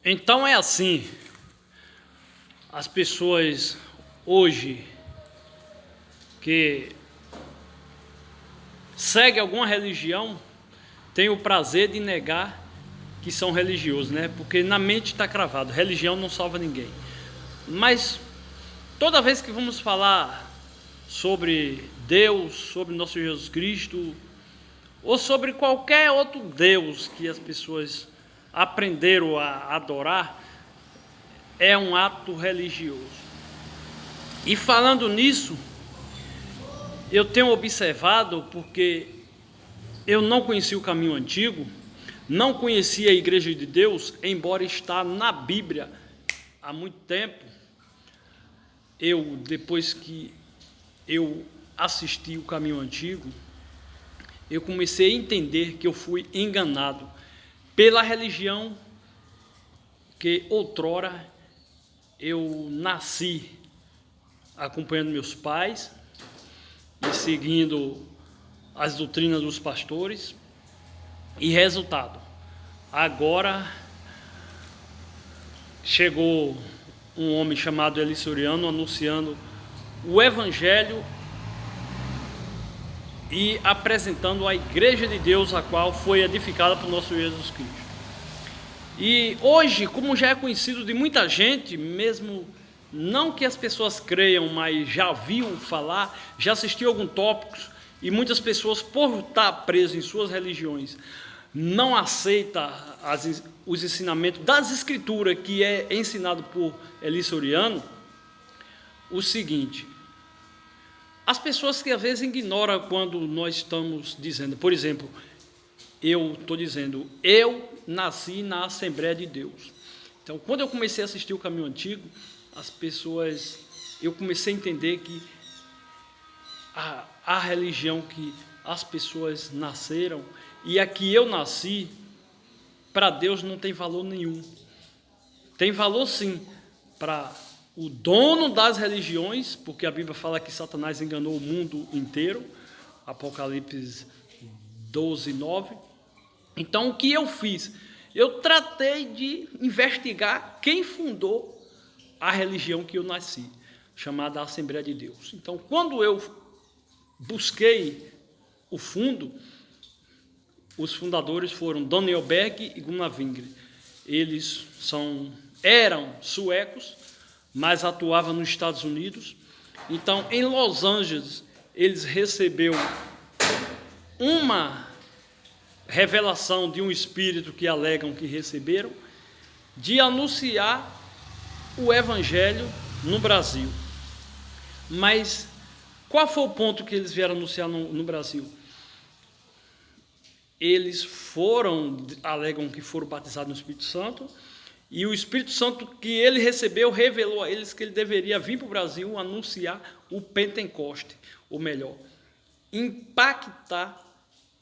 Então é assim, as pessoas hoje que seguem alguma religião têm o prazer de negar que são religiosos, né? Porque na mente está cravado, religião não salva ninguém. Mas toda vez que vamos falar sobre Deus, sobre nosso Jesus Cristo, ou sobre qualquer outro Deus que as pessoas aprenderam a adorar, é um ato religioso. E falando nisso, eu tenho observado, porque eu não conhecia o caminho antigo, não conhecia a Igreja de Deus, embora está na Bíblia há muito tempo. Depois que eu assisti o caminho antigo, eu comecei a entender que eu fui enganado pela religião que outrora eu nasci acompanhando meus pais e seguindo as doutrinas dos pastores. E resultado, agora chegou um homem chamado Eli Soriano anunciando o Evangelho e apresentando a Igreja de Deus, a qual foi edificada por nosso Jesus Cristo. E hoje, como já é conhecido de muita gente, mesmo não que as pessoas creiam, mas já viu falar, já assistiu alguns tópicos, e muitas pessoas, por estar presas em suas religiões, não aceitam os ensinamentos das Escrituras, que é ensinado por Eli Soriano, o seguinte: as pessoas que às vezes ignoram quando nós estamos dizendo, por exemplo, eu estou dizendo, eu nasci na Assembleia de Deus. Então, quando eu comecei a assistir o Caminho Antigo, eu comecei a entender que a religião que as pessoas nasceram e a que eu nasci, para Deus não tem valor nenhum. Tem valor sim para o dono das religiões, porque a Bíblia fala que Satanás enganou o mundo inteiro, Apocalipse 12, 9. Então, o que eu fiz? Eu tratei de investigar quem fundou a religião que eu nasci, chamada Assembleia de Deus. Então, quando eu busquei o fundo, os fundadores foram Daniel Berg e Gunnar Wingre. Eles eram suecos, mas atuavam nos Estados Unidos. Então, em Los Angeles, eles receberam uma revelação de um espírito que alegam que receberam, de anunciar o Evangelho no Brasil. Mas qual foi o ponto que eles vieram anunciar no Brasil? Eles alegam que foram batizados no Espírito Santo, e o Espírito Santo que ele recebeu revelou a eles que ele deveria vir para o Brasil anunciar o Pentecoste, ou melhor, impactar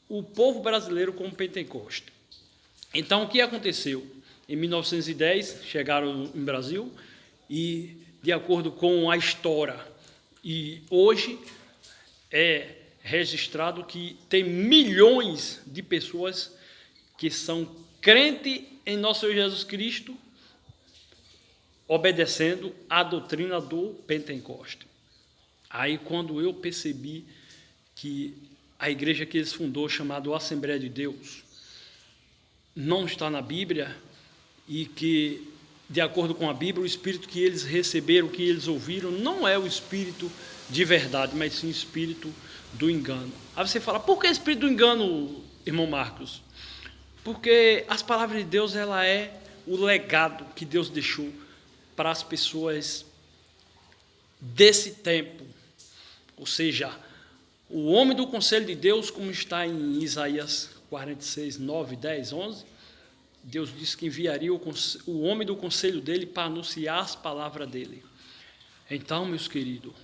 o povo brasileiro com o Pentecoste. Então, o que aconteceu? Em 1910, chegaram em Brasil e, de acordo com a história, e hoje é registrado que tem milhões de pessoas que são crentes em nosso Senhor Jesus Cristo, obedecendo a doutrina do Pentecoste. Aí, quando eu percebi que a igreja que eles fundou, chamada Assembleia de Deus, não está na Bíblia, e que, de acordo com a Bíblia, o espírito que eles receberam, que eles ouviram, não é o espírito de verdade, mas sim o espírito do engano. Aí você fala, por que espírito do engano, irmão Marcos? Porque as palavras de Deus, ela é o legado que Deus deixou para as pessoas desse tempo. Ou seja, o homem do conselho de Deus, como está em Isaías 46, 9, 10, 11, Deus disse que enviaria o homem do conselho dele para anunciar as palavras dele. Então, meus queridos,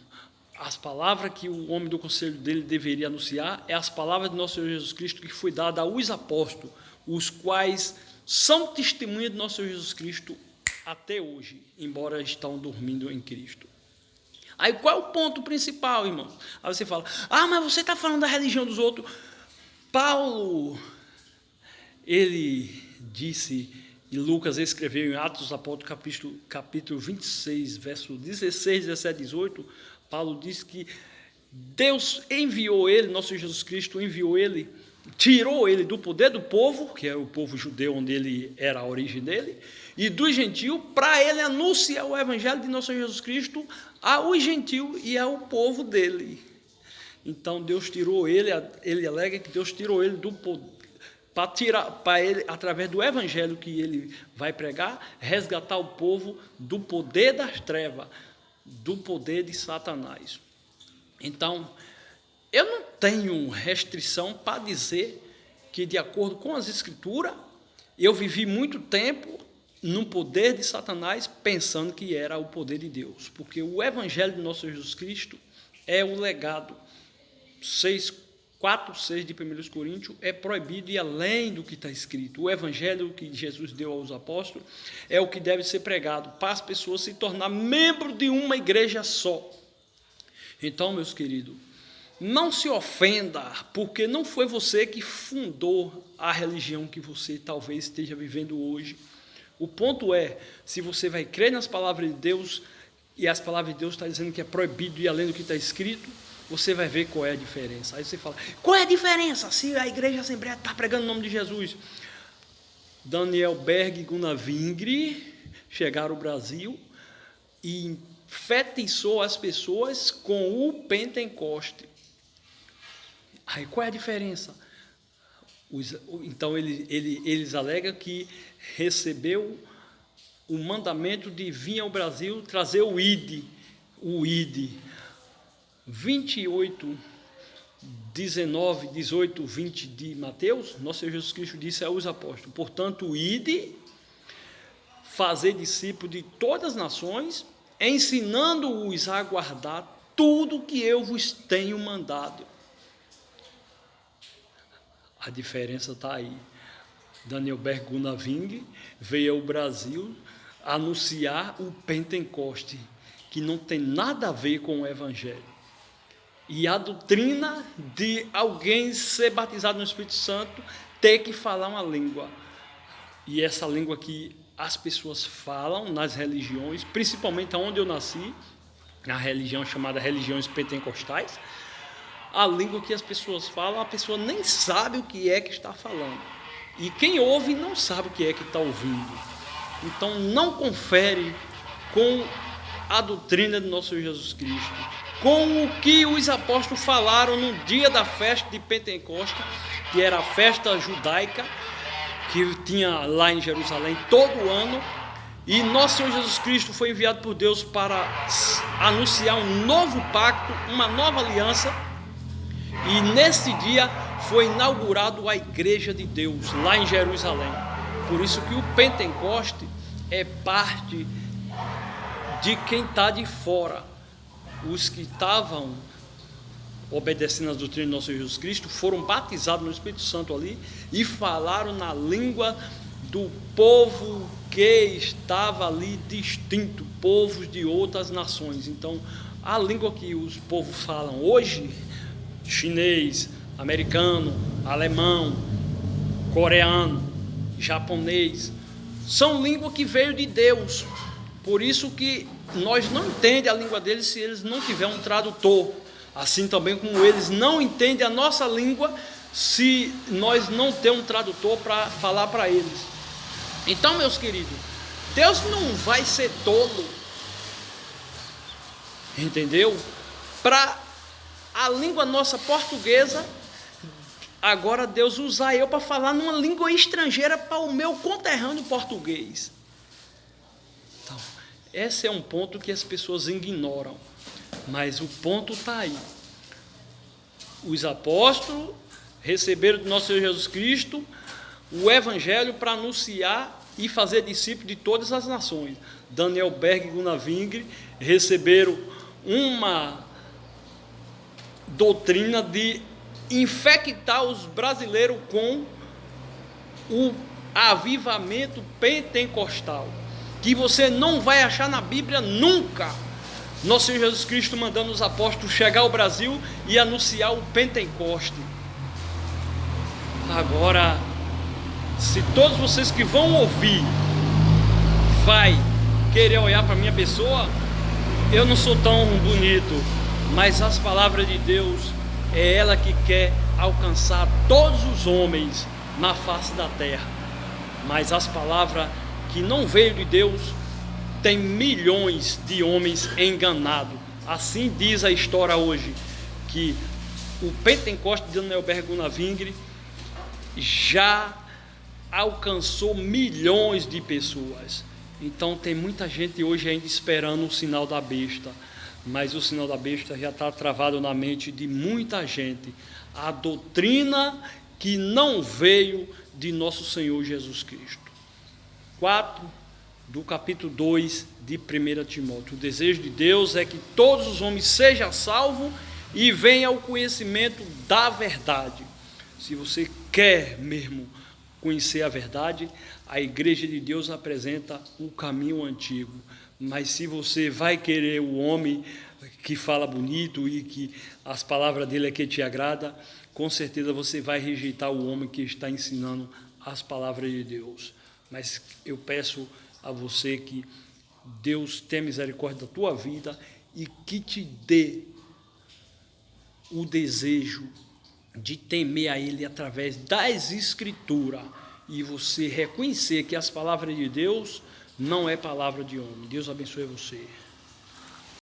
as palavras que o homem do conselho dele deveria anunciar é as palavras de nosso Senhor Jesus Cristo, que foi dada aos apóstolos, os quais são testemunhas de nosso Senhor Jesus Cristo até hoje, embora estão dormindo em Cristo. Aí qual é o ponto principal, irmão? Aí você fala, mas você está falando da religião dos outros. Paulo, ele disse E Lucas escreveu em Atos dos Apóstolos, capítulo 26, verso 16, 17, 18, Paulo diz que Deus enviou ele, nosso Jesus Cristo enviou ele, tirou ele do poder do povo, que era o povo judeu, onde ele era a origem dele, e do gentil, para ele anunciar o evangelho de nosso Jesus Cristo ao gentil e ao povo dele. Então Deus tirou ele alega que Deus tirou ele do poder, para ele, através do evangelho que ele vai pregar, resgatar o povo do poder das trevas, do poder de Satanás. Então, eu não tenho restrição para dizer que, de acordo com as Escrituras, eu vivi muito tempo no poder de Satanás, pensando que era o poder de Deus, porque o evangelho de nosso Jesus Cristo é o legado. 4:6 de 1 Coríntios é proibido ir além do que está escrito. O evangelho que Jesus deu aos apóstolos é o que deve ser pregado para as pessoas se tornar membro de uma igreja só. Então, meus queridos, não se ofenda, porque não foi você que fundou a religião que você talvez esteja vivendo hoje. O ponto é, se você vai crer nas palavras de Deus, e as palavras de Deus estão dizendo que é proibido ir além do que está escrito, você vai ver qual é a diferença. Aí você fala, qual é a diferença se a Igreja Assembleia está pregando o nome de Jesus? Daniel Berg e Gunnar Wingre chegaram ao Brasil e enfeitiçou as pessoas com o Pentecoste. Aí qual é a diferença? Então eles alegam que recebeu o mandamento de vir ao Brasil trazer o ID. 28, 19, 18, 20 de Mateus, nosso Senhor Jesus Cristo disse aos apóstolos, portanto, ide, fazer discípulos de todas as nações, ensinando-os a guardar tudo que eu vos tenho mandado. A diferença está aí. Daniel Berg Gunnar Wingre veio ao Brasil anunciar o Pentecoste, que não tem nada a ver com o Evangelho. E a doutrina de alguém ser batizado no Espírito Santo ter que falar uma língua. E essa língua que as pessoas falam nas religiões, principalmente onde eu nasci, na religião chamada religiões pentecostais, a língua que as pessoas falam, a pessoa nem sabe o que é que está falando. E quem ouve não sabe o que é que está ouvindo. Então não confere com a doutrina de nosso Senhor Jesus Cristo, com o que os apóstolos falaram no dia da festa de Pentecostes, que era a festa judaica, que tinha lá em Jerusalém todo ano, e nosso Senhor Jesus Cristo foi enviado por Deus para anunciar um novo pacto, uma nova aliança, e nesse dia foi inaugurado a Igreja de Deus, lá em Jerusalém. Por isso que o Pentecoste é parte de quem está de fora. Os que estavam obedecendo às doutrinas de nosso Senhor Jesus Cristo foram batizados no Espírito Santo ali e falaram na língua do povo que estava ali distinto, povos de outras nações. Então, a língua que os povos falam hoje, chinês, americano, alemão, coreano, japonês, são línguas que veio de Deus. Por isso que nós não entendemos a língua deles se eles não tiverem um tradutor. Assim também como eles não entendem a nossa língua se nós não temos um tradutor para falar para eles. Então, meus queridos, Deus não vai ser tolo, entendeu? Para a língua nossa portuguesa, agora Deus usar eu para falar numa língua estrangeira para o meu conterrâneo português. Então, esse é um ponto que as pessoas ignoram, mas o ponto está aí. Os apóstolos receberam do nosso Senhor Jesus Cristo o Evangelho para anunciar e fazer discípulos de todas as nações. Daniel Berg e Gunnar Wingre receberam uma doutrina de infectar os brasileiros com o avivamento pentecostal, que você não vai achar na Bíblia nunca. Nosso Senhor Jesus Cristo mandando os apóstolos chegar ao Brasil e anunciar o Pentecoste. Agora, Se todos vocês que vão ouvir vai querer olhar para minha pessoa, eu não sou tão bonito, mas as palavras de Deus é ela que quer alcançar todos os homens na face da terra. Mas as palavras que não veio de Deus, tem milhões de homens enganados. Assim diz a história hoje, que o Pentecoste de Daniel Gunavingre já alcançou milhões de pessoas. Então tem muita gente hoje ainda esperando o sinal da besta, mas o sinal da besta já está travado na mente de muita gente. A doutrina que não veio de nosso Senhor Jesus Cristo. 4 do capítulo 2 de 1 Timóteo. O desejo de Deus é que todos os homens sejam salvos e venham ao conhecimento da verdade. Se você quer mesmo conhecer a verdade, a Igreja de Deus apresenta o caminho antigo. Mas se você vai querer o homem que fala bonito e que as palavras dele é que te agrada, com certeza você vai rejeitar o homem que está ensinando as palavras de Deus. Mas eu peço a você que Deus tenha misericórdia da tua vida e que te dê o desejo de temer a Ele através das Escrituras e você reconhecer que as palavras de Deus não é palavra de homem. Deus abençoe você.